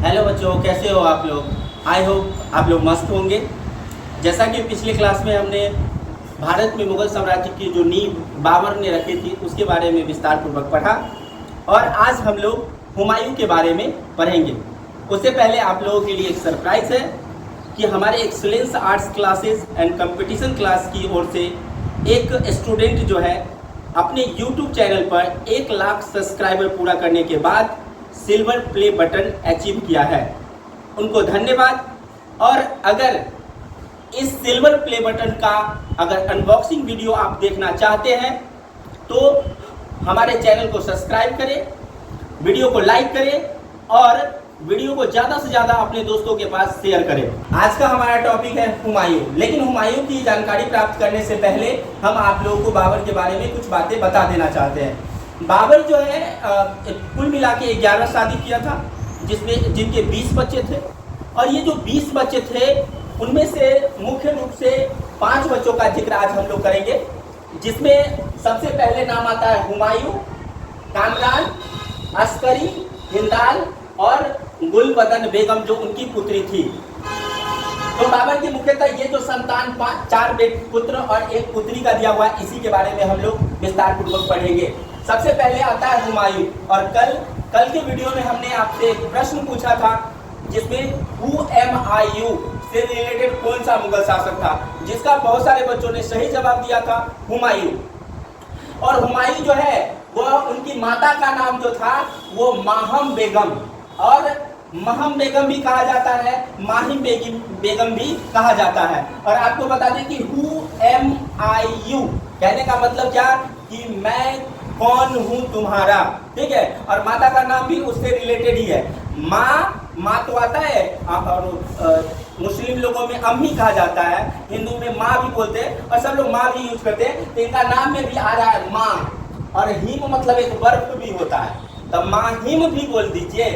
Hello बच्चों, कैसे हो आप लोग। आई होप आप लोग मस्त होंगे। जैसा कि पिछले क्लास में हमने भारत में मुगल साम्राज्य की जो नींव बाबर ने रखी थी उसके बारे में विस्तार पूर्वक पढ़ा, और आज हम लोग हुमायूं के बारे में पढ़ेंगे। उससे पहले आप लोगों के लिए एक सरप्राइज है कि हमारे excellence arts classes and competition class की ओर से एक स्टूडेंट जो है अपने यूट्यूब चैनल पर 1 लाख सब्सक्राइबर पूरा करने के बाद सिल्वर प्ले बटन अचीव किया है। उनको धन्यवाद। और अगर इस सिल्वर प्ले बटन का अगर अनबॉक्सिंग वीडियो आप देखना चाहते हैं तो हमारे चैनल को सब्सक्राइब करें, वीडियो को लाइक करें और वीडियो को ज़्यादा से ज़्यादा अपने दोस्तों के पास शेयर करें। आज का हमारा टॉपिक है हुमायूं। लेकिन हुमायूं की जानकारी प्राप्त करने से पहले हम आप लोगों को बाबर के बारे में कुछ बातें बता देना चाहते हैं। बाबर जो है कुल मिला के 11 शादी किया था, जिनके 20 बच्चे थे। और ये जो 20 बच्चे थे उनमें से मुख्य रूप से 5 बच्चों का जिक्र आज हम लोग करेंगे, जिसमें सबसे पहले नाम आता है हुमायूं, कामरान, अस्करी, हिंदाल और गुलबदन बेगम जो उनकी पुत्री थी। तो बाबर की मुख्यतः ये जो संतान 4 पुत्र और 1 पुत्री का दिया हुआ है, इसी के बारे में हम लोग विस्तार पूर्वक पढ़ेंगे। सबसे पहले आता है हुमायूं। और कल के वीडियो में हमने आपसे एक प्रश्न पूछा था जिसमें हु एम आई यू से रिलेटेड कौन सा मुगल शासक था, जिसका बहुत सारे बच्चों ने सही जवाब दिया था हुमायूं। और हुमायूं जो है वह उनकी माता का नाम जो था वो माहम बेगम, और महम बेगम भी कहा जाता है, माहिम बेगम भी कहा जाता है। और आपको बता दें कि हु एम आई यू कहने का मतलब क्या कि मैं कौन हूं तुम्हारा, ठीक है। और माता का नाम भी उससे रिलेटेड ही है। माँ तो आता है, और मुस्लिम लोगों में अम्मी कहा जाता है, हिंदू में माँ भी बोलते हैं और सब लोग माँ भी यूज करते हैं। तो इनका नाम में भी आ रहा है माँ, और हिम मतलब एक बर्फ भी होता है, तो माहिम भी बोल दीजिए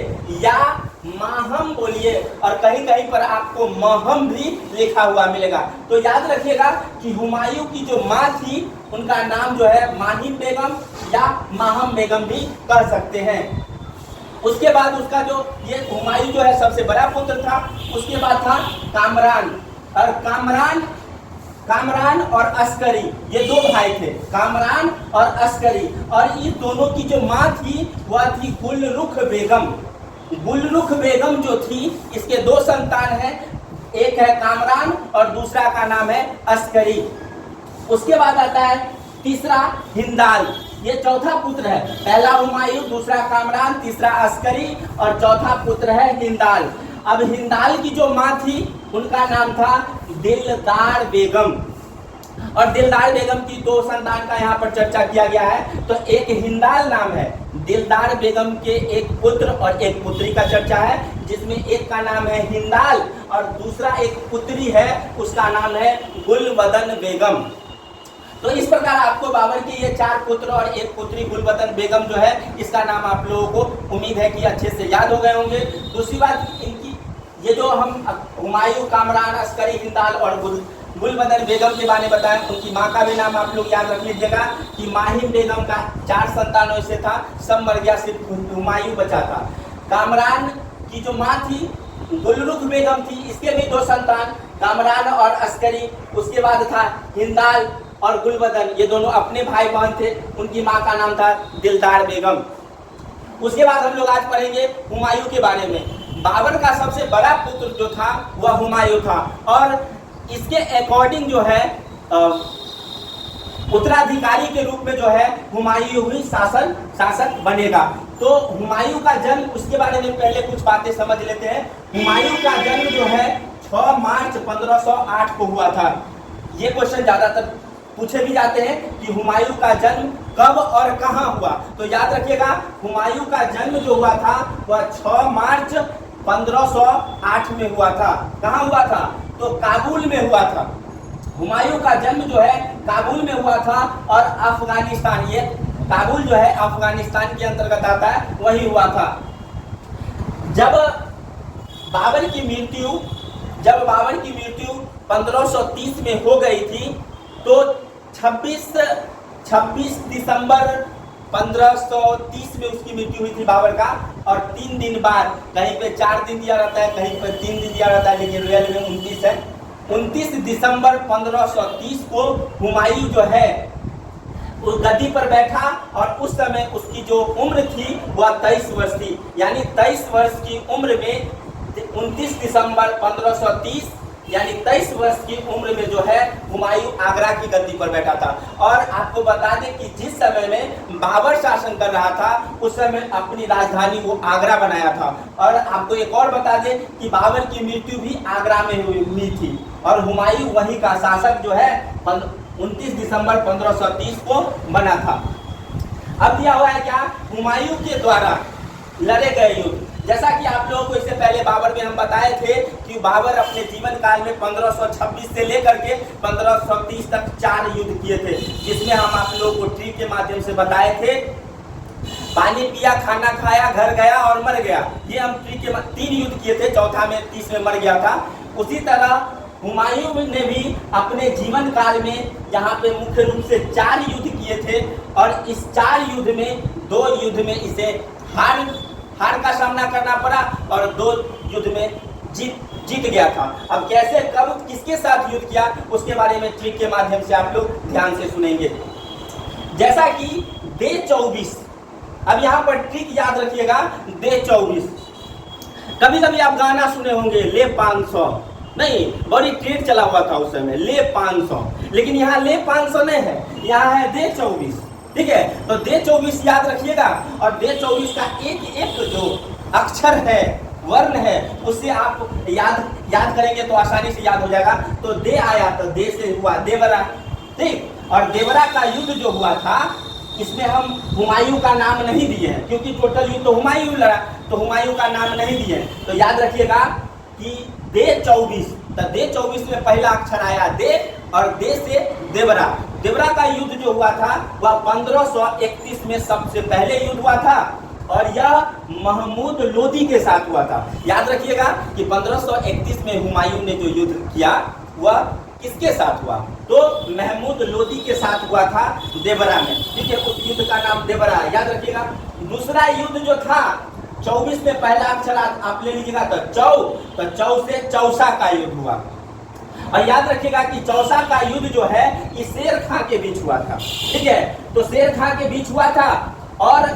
या माहम बोलिए, और कहीं कहीं पर आपको महम भी लिखा हुआ मिलेगा। तो याद रखिएगा कि हुमायूं की जो माँ थी उनका नाम जो है माहिम बेगम या माहम बेगम भी कह सकते हैं। उसके बाद उसका जो ये हुमायूं जो है सबसे बड़ा पुत्र था। उसके बाद था कामरान। और कामरान और अस्करी, ये 2 भाई थे, कामरान और अस्करी। और ये दोनों की जो माँ थी वह थी गुलरुख बेगम। गुलरुख बेगम जो थी, इसके 2 संतान हैं, एक है कामरान और दूसरा का नाम है अस्करी। उसके बाद आता है तीसरा हिंदाल, ये चौथा पुत्र है। पहला हुमायूं, दूसरा कामरान, तीसरा अस्करी और चौथा पुत्र है हिंदाल। अब हिंदाल की जो माँ थी उनका नाम था दिलदार बेगम। और दिलदार बेगम की 2 संतान का यहाँ पर चर्चा किया गया है। तो एक हिंदाल नाम है, दिलदार बेगम के 1 पुत्र और 1 पुत्री का चर्चा है, जिसमें एक का नाम है हिंदाल और दूसरा एक पुत्री है, उसका नाम है गुलबदन बेगम। तो इस प्रकार आपको बाबर की ये 4 पुत्र और 1 पुत्री गुलबदन बेगम जो है, इसका नाम आप लोगों को उम्मीद है कि अच्छे से याद हो गए होंगे। दूसरी बात, इनकी ये जो हम हुमायूं, कामरान, अस्करी, हिंदाल और गुलबदन बेगम के बारे में बताएं, उनकी माँ का भी नाम आप लोग याद रख लीजिएगा कि माहिम बेगम का 4 संतानों से था, सब मर गया, सिर्फ हुमायूं बचा था। कामरान की जो माँ थी गुलरुख बेगम थी, इसके भी 2 संतान, कामरान और अस्करी। उसके बाद था हिंदाल और गुलबदन, ये दोनों अपने भाई बहन थे, उनकी माँ का नाम था दिलदार बेगम। उसके बाद हम लोग आज पढ़ेंगे हुमायूं के बारे में। बाबर का सबसे बड़ा पुत्र जो था वह हुमायूं था, और इसके अकॉर्डिंग जो है उत्तराधिकारी के रूप में जो है हुमायूं ही शासक बनेगा। तो हुमायूं का जन्म, उसके बारे में पहले कुछ बातें समझ लेते हैं। हुमायूं का जन्म जो है 6 मार्च 1508 को हुआ था। ये क्वेश्चन ज्यादातर पूछे भी जाते हैं कि हुमायूं का जन्म कब और कहाँ हुआ। तो याद रखिएगा, हुमायूं का जन्म जो हुआ था वह 6 मार्च 1508 में हुआ था। कहाँ हुआ था? तो काबुल में हुआ था। हुमायूं का जन्म जो है काबुल में हुआ था, और अफगानिस्तान, ये काबुल जो है अफगानिस्तान के अंतर्गत आता है, वही हुआ था। जब बाबर की मृत्यु 1530 में हो गई थी, तो 26 दिसंबर 1530 में उसकी मृत्यु हुई थी बाबर का। और 3 दिन बाद, कहीं पे 4 दिन दिया रहता है, कहीं पे 3 दिन दिया रहता है, लेकिन रियल में 29 है। 29 दिसंबर 1530 को हुमायूं जो है उस गद्दी पर बैठा और उस समय उसकी जो उम्र थी वह 23 वर्ष थी। यानी 23 वर्ष की उम्र में 29 दिसंबर 1530 यानी 23 वर्ष की उम्र में जो है हुमायूं आगरा की गद्दी पर बैठा था। और आपको बता दें कि जिस समय में बाबर शासन कर रहा था उस समय अपनी राजधानी वो आगरा बनाया था। और आपको एक और बता दें कि बाबर की मृत्यु भी आगरा में हुई थी और हुमायूं वहीं का शासक जो है 29 दिसंबर 1530 को बना था। अब दिया हुआ है क्या, हुमायूं के द्वारा लड़े गए युद्ध। जैसा कि आप लोगों को इससे पहले बाबर में हम बताए थे कि बाबर अपने जीवन काल में 1526 से लेकर के 1530 तक 4 युद्ध किए थे, जिसमें हम आप लोगों को ट्रिक के माध्यम से बताए थे, पानी पिया, खाना खाया, घर गया और मर गया। ये हम ट्रिक के 3 युद्ध किए थे, चौथा में 30 में मर गया था। उसी तरह हुमायूं ने भी अपने जीवन काल में यहाँ पे मुख्य रूप से 4 युद्ध किए थे और इस 4 युद्ध में 2 युद्ध में इसे हार का सामना करना पड़ा और 2 युद्ध में जीत गया था। अब कैसे, कब, किसके साथ युद्ध किया उसके बारे में ट्रिक के माध्यम से आप लोग ध्यान से सुनेंगे। जैसा कि डे 24, अब यहाँ पर ट्रिक याद रखिएगा, डे 24। कभी कभी आप गाना सुने होंगे ले 500, नहीं, बड़ी ट्रेंड चला हुआ था उस समय, ले 500, लेकिन यहाँ ले 500 नहीं है, यहाँ है डे 24। ठीक है, तो डे 24 याद रखिएगा। और डे 24 का एक एक जो अक्षर है, वर्ण है, उससे आप याद करेंगे तो आसानी से याद हो जाएगा। तो दे आया तो दे से हुआ देवरा, ठीक। और देवरा का युद्ध जो हुआ था इसमें हम हुमायूं का नाम नहीं दिए हैं, क्योंकि टोटल युद्ध तो हुमायूं लड़ा, तो हुमायूं का नाम नहीं दिए। तो याद रखिएगा कि डे 24, तो डे 24 में पहला अक्षर आया दे और दे से देवरा। देवरा का युद्ध जो हुआ था वह 1531 में सबसे पहले युद्ध हुआ था और यह महमूद लोदी के साथ हुआ था। याद रखिएगा कि 1531 में हुमायूं ने जो युद्ध किया वह किसके साथ हुआ, तो महमूद लोदी के साथ हुआ था देवरा में। ठीक है, उस युद्ध का नाम देवरा, याद रखिएगा। दूसरा युद्ध जो था 24 में पहला अक्षर आप ले लीजिएगा तो चौ से चौसा का युद्ध हुआ। और याद रखिएगा कि चौसा का युद्ध जो है ये शेर खां के बीच हुआ था। ठीक है, तो शेर खां के बीच हुआ था और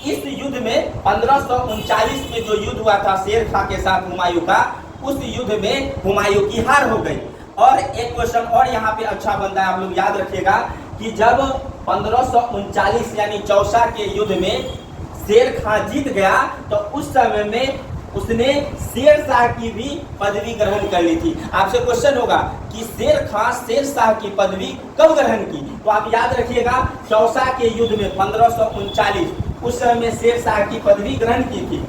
इस युद्ध में 1539 में जो युद्ध हुआ था शेर खां के साथ हुमायूं का, उस युद्ध में हुमायूं की हार हो गई। और एक क्वेश्चन और यहाँ पे अच्छा बनता है, आप लोग याद रखिएगा कि जब 1539 यानी चौसा के युद्ध में शेर खां जीत गया तो उस समय में उसने शेर शाह की भी पदवी ग्रहण कर ली थी। आपसे क्वेश्चन होगा कि शेर खां शेर शाह की पदवी कब ग्रहण की, तो आप याद रखिएगा चौसा के युद्ध में 1539 उस समय में शेर शाह की पदवी ग्रहण की थी।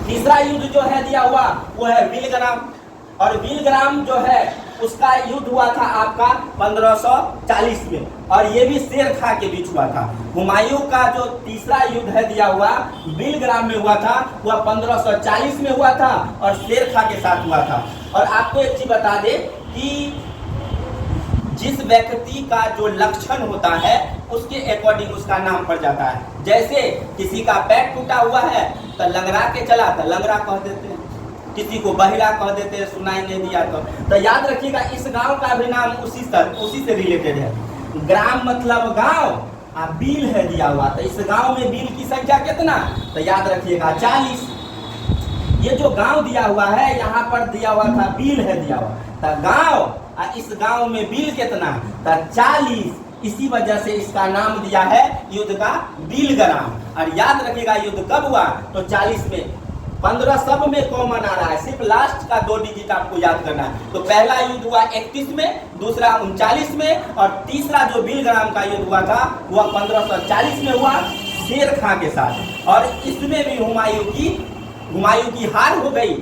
तीसरा युद्ध जो है दिया हुआ वो है विलग्राम, और विलग्राम जो है उसका युद्ध हुआ था आपका 1540 में और ये भी शेर खां के बीच हुआ था। हुमायूं का जो तीसरा युद्ध है दिया हुआ विलग्राम में हुआ था वह 1540 में हुआ था और शेर खां के साथ हुआ था। और आपको एक चीज बता दे कि जिस व्यक्ति का जो लक्षण होता है उसके अकॉर्डिंग उसका नाम पड़ जाता है। जैसे किसी का पैर टूटा हुआ है तो लंगड़ा के चला तो लंगड़ा कह देते हैं, किसी को बहिरा कह देते हैं, सुनाई नहीं दिया तो याद रखिएगा इस गांव का भी नाम उसी से रिलेटेड है। ग्राम मतलब गांव और बिल है दिया हुआ, तो इस गांव में बिल की संख्या कितना, तो याद रखिएगा 40। ये जो गांव दिया हुआ है यहाँ पर दिया हुआ था बिल है दिया हुआ, तो गांव और इस गांव में बिल कितना, तो 40। इसी वजह से इसका नाम दिया है युद्ध का बिलग्राम। और याद रखिएगा युद्ध कब हुआ, तो 40 में। 15 सब में कॉमन आ रहा है, सिर्फ लास्ट का 2 डिजिट आपको याद करना है। तो पहला युद्ध हुआ 31 में, दूसरा 39 में और तीसरा जो बिलग्राम का युद्ध हुआ था वह 1540 में हुआ शेर खां के साथ। और इसमें भी हुमायूं की हार हो गई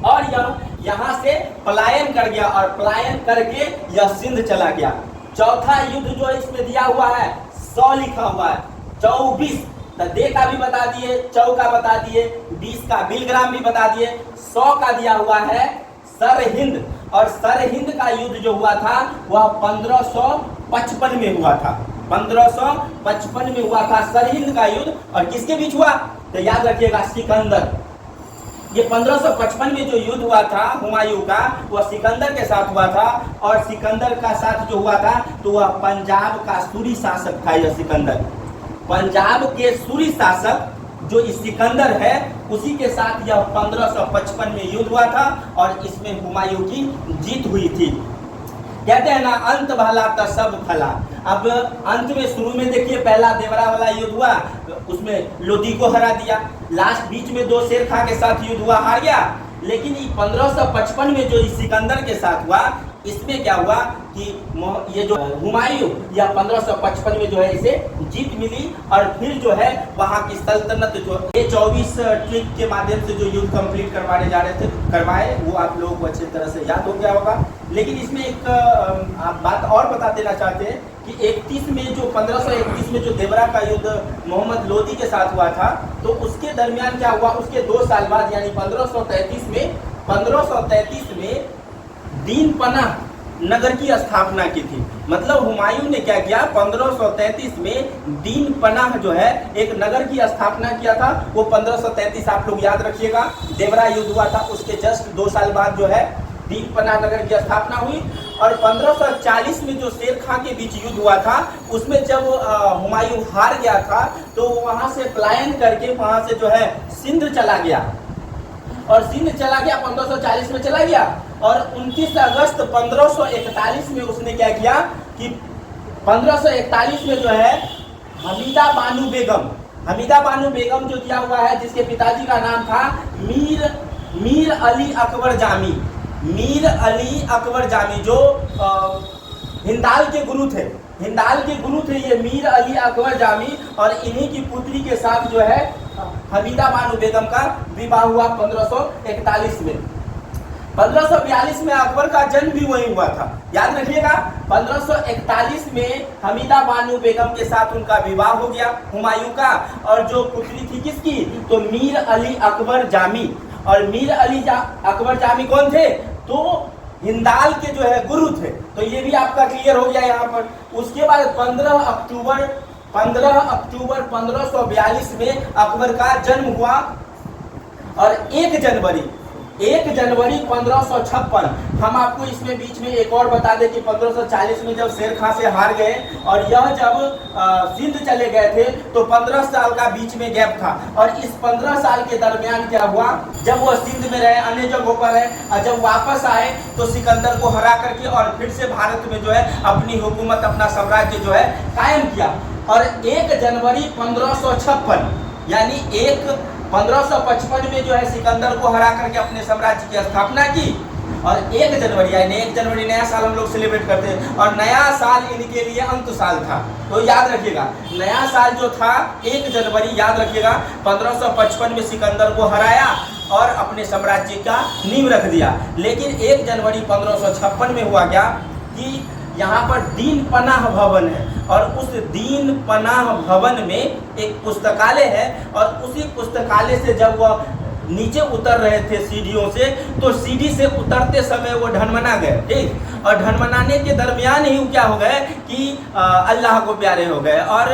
और यह यहाँ से पलायन कर गया और पलायन करके यह सिंध चला गया। चौथा युद्ध जो इसमें दिया हुआ है 100 लिखा हुआ है, 24 तो दे का भी बता दिए, चौ का बता दिए, 20 का बिलग्राम भी बता दिए, 100 का दिया हुआ है सरहिंद। और सरहिंद का युद्ध जो हुआ था वह 1555 में हुआ था, 1555 में हुआ था सरहिंद का युद्ध। और किसके बीच हुआ, तो याद रखिएगा सिकंदर। ये 1555 में जो युद्ध हुआ था हुमायूं का, वह सिकंदर के साथ हुआ था। और सिकंदर का साथ जो हुआ था तो वह पंजाब का सूरी शासक था। यह सिकंदर पंजाब के सूरी शासक जो इस सिकंदर है, उसी के साथ यह 1555 में युद्ध हुआ था और इसमें हुमायूं की जीत हुई थी। कहते हैं ना, अंत भला तो सब फला। अब अंत में शुरू में देखिए पहला देवरा वाला युद्ध हुआ, उसमें लोधी को हरा दिया। लास्ट बीच में 2 शेर खां के साथ युद्ध हुआ, हार गया। लेकिन 1555 में जो इस सिकंदर के साथ हुआ, इसमें क्या हुआ कि ये जो हुमायूं या 1555 में जो है इसे जीत मिली। और फिर जो है वहाँ की सल्तनत जो ये 24 ट्रिक के माध्यम से जो युद्ध कंप्लीट करवाने जा रहे थे, करवाए, वो आप लोगों को अच्छी तरह से याद हो गया होगा। लेकिन इसमें एक बात और बता देना चाहते हैं कि 31 में जो 1531 में जो देवरा का युद्ध मोहम्मद लोदी के साथ हुआ था, तो उसके दरमियान क्या हुआ, उसके 2 साल बाद यानी 1533 में दीन पनाह नगर की स्थापना की थी। मतलब हुमायूं ने क्या किया, 1533 में दीन पनाह जो है एक नगर की स्थापना किया था। वो 1533 आप लोग याद रखिएगा, देवरा युद्ध हुआ था, उसके जस्ट 2 साल बाद जो है दीन पनाह नगर की स्थापना हुई। और 1540 में जो शेर खां के बीच युद्ध हुआ था, उसमें जब हुमायूं हार गया था तो वहां से पलायन करके वहां से जो है सिंध चला गया। और सिंध चला गया, 1540 में चला गया। और 29 अगस्त 1541 में उसने क्या किया कि 1541 में जो है हमीदा बानो बेगम जो दिया हुआ है, जिसके पिताजी का नाम था मीर अली अकबर जामी, जो हिंदाल के गुरु थे ये मीर अली अकबर जामी। और इन्हीं की पुत्री के साथ जो है हमीदा बानो बेगम का विवाह हुआ 1541 में। 1542 में अकबर का जन्म भी वहीं हुआ था, याद रखिएगा। 1541 में हमीदा बानो बेगम के साथ उनका विवाह हो गया हुमायूं का। और जो पुत्री थी किसकी, तो मीर अली अकबर जामी। और मीर अली अकबर जामी कौन थे, तो हिंदाल के जो है गुरु थे। तो ये भी आपका क्लियर हो गया यहाँ पर। उसके बाद 15 अक्टूबर 1542 में अकबर का जन्म हुआ। और 1 जनवरी 1556, हम आपको इसमें बीच में एक और बता दें कि 1540 में जब शेर खां से हार गए और यह जब सिंध चले गए थे, तो 15 साल का बीच में गैप था। और इस 15 साल के दरमियान क्या हुआ, जब वो सिंध में रहे, अन्य जगहों पर रहे, और जब वापस आए तो सिकंदर को हरा करके और फिर से भारत में जो है अपनी हुकूमत, अपना साम्राज्य जो है कायम किया। और 1 जनवरी 1556 यानी 1555 में जो है सिकंदर को हरा करके अपने साम्राज्य की स्थापना की। और 1 जनवरी यानी 1 जनवरी नया साल हम लोग सेलिब्रेट करते हैं। और नया साल इनके लिए अंत साल था, तो याद रखिएगा नया साल जो था 1 जनवरी, याद रखिएगा 1555 में सिकंदर को हराया और अपने साम्राज्य का नींव रख दिया। लेकिन 1 जनवरी 1556 में हुआ क्या कि यहाँ पर दीन पनाह भवन है, और उस दीन पनाह भवन में एक पुस्तकालय है। और उसी पुस्तकालय से जब वह नीचे उतर रहे थे सीढ़ियों से, तो सीढ़ी से उतरते समय वो ढनमना गए, ठीक। और ढनमनाने के दरमियान ही क्या हो गए कि अल्लाह को प्यारे हो गए और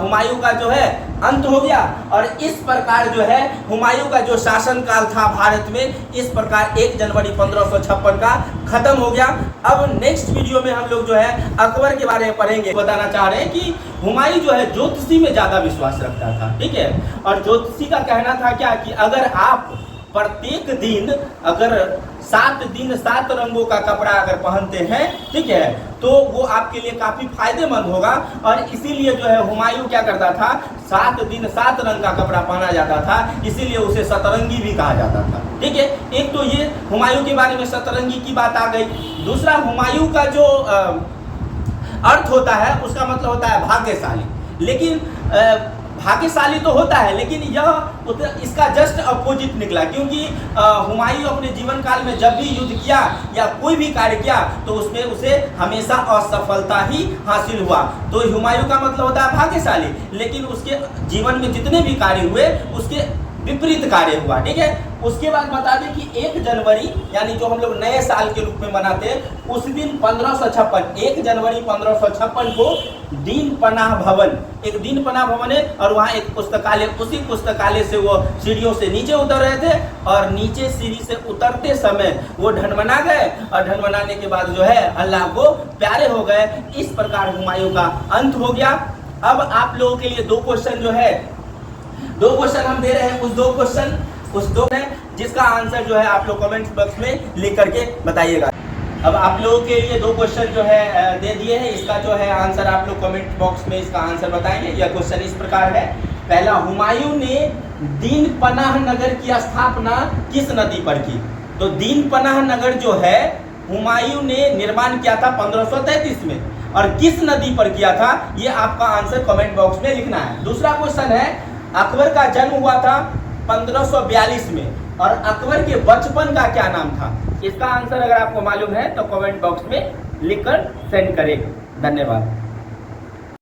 हुमायूं का जो है अंत हो गया। और इस प्रकार जो है हुमायूं का जो शासनकाल था भारत में, इस प्रकार 1 जनवरी 1556 का खत्म हो गया। अब नेक्स्ट वीडियो में हम लोग जो है अकबर के बारे में पढ़ेंगे। बताना चाह रहे हैं कि हुमायूं जो है ज्योतिषी में ज़्यादा विश्वास रखता था, ठीक है। और ज्योतिषी का कहना था क्या कि अगर आप प्रत्येक दिन अगर 7 दिन 7 रंगों का कपड़ा अगर पहनते हैं, ठीक है, तो वो आपके लिए काफ़ी फायदेमंद होगा। और इसीलिए जो है हुमायूं क्या करता था, 7 दिन 7 रंग का कपड़ा पहना जाता था, इसीलिए उसे सतरंगी भी कहा जाता था, ठीक है। एक तो ये हुमायूं के बारे में सतरंगी की बात आ गई। दूसरा, हुमायूं का जो अर्थ होता है उसका मतलब होता है भाग्यशाली। लेकिन भाग्यशाली तो होता है, लेकिन यह इसका जस्ट अपोजिट निकला, क्योंकि हुमायूं अपने जीवन काल में जब भी युद्ध किया या कोई भी कार्य किया तो उसमें उसे हमेशा असफलता ही हासिल हुआ। तो हुमायूं का मतलब होता है भाग्यशाली, लेकिन उसके जीवन में जितने भी कार्य हुए उसके विपरीत कार्य हुआ, ठीक है। उसके बाद बता दें कि 1 जनवरी यानी जो हम लोग नए साल के रूप में मनाते हैं, उस दिन 1556 1 जनवरी 1556 को दीन पनाह भवन, एक दीन पनाह भवन है और वहाँ एक पुस्तकालय, उसी पुस्तकालय से वो सीढ़ियों से नीचे उतर रहे थे और नीचे सीढ़ी से उतरते समय वो ढनमना गए और ढनमनाने के बाद जो है अल्लाह को प्यारे हो गए। इस प्रकार हुमायूं का अंत हो गया। अब आप लोगों के लिए 2 क्वेश्चन जो है, 2 क्वेश्चन हम दे रहे हैं, उस दो है जिसका आंसर जो है आप लोग कमेंट बॉक्स में लिख करके बताइएगा। अब आप लोगों के लिए 2 क्वेश्चन जो है दे दिए हैं, इसका जो है आंसर आप लोग कमेंट बॉक्स में इसका आंसर बताएंगे। यह क्वेश्चन इस प्रकार है, पहला, हुमायूं ने दीन पनाह नगर की स्थापना किस नदी पर की? तो दीन पनाह नगर जो है हुमायूं ने निर्माण किया था 1533 में और किस नदी पर किया था, ये आपका आंसर कमेंट बॉक्स में लिखना है। दूसरा क्वेश्चन है, अकबर का जन्म हुआ था 1542 में और अकबर के बचपन का क्या नाम था? इसका आंसर अगर आपको मालूम है तो कमेंट बॉक्स में लिखकर सेंड करें। धन्यवाद।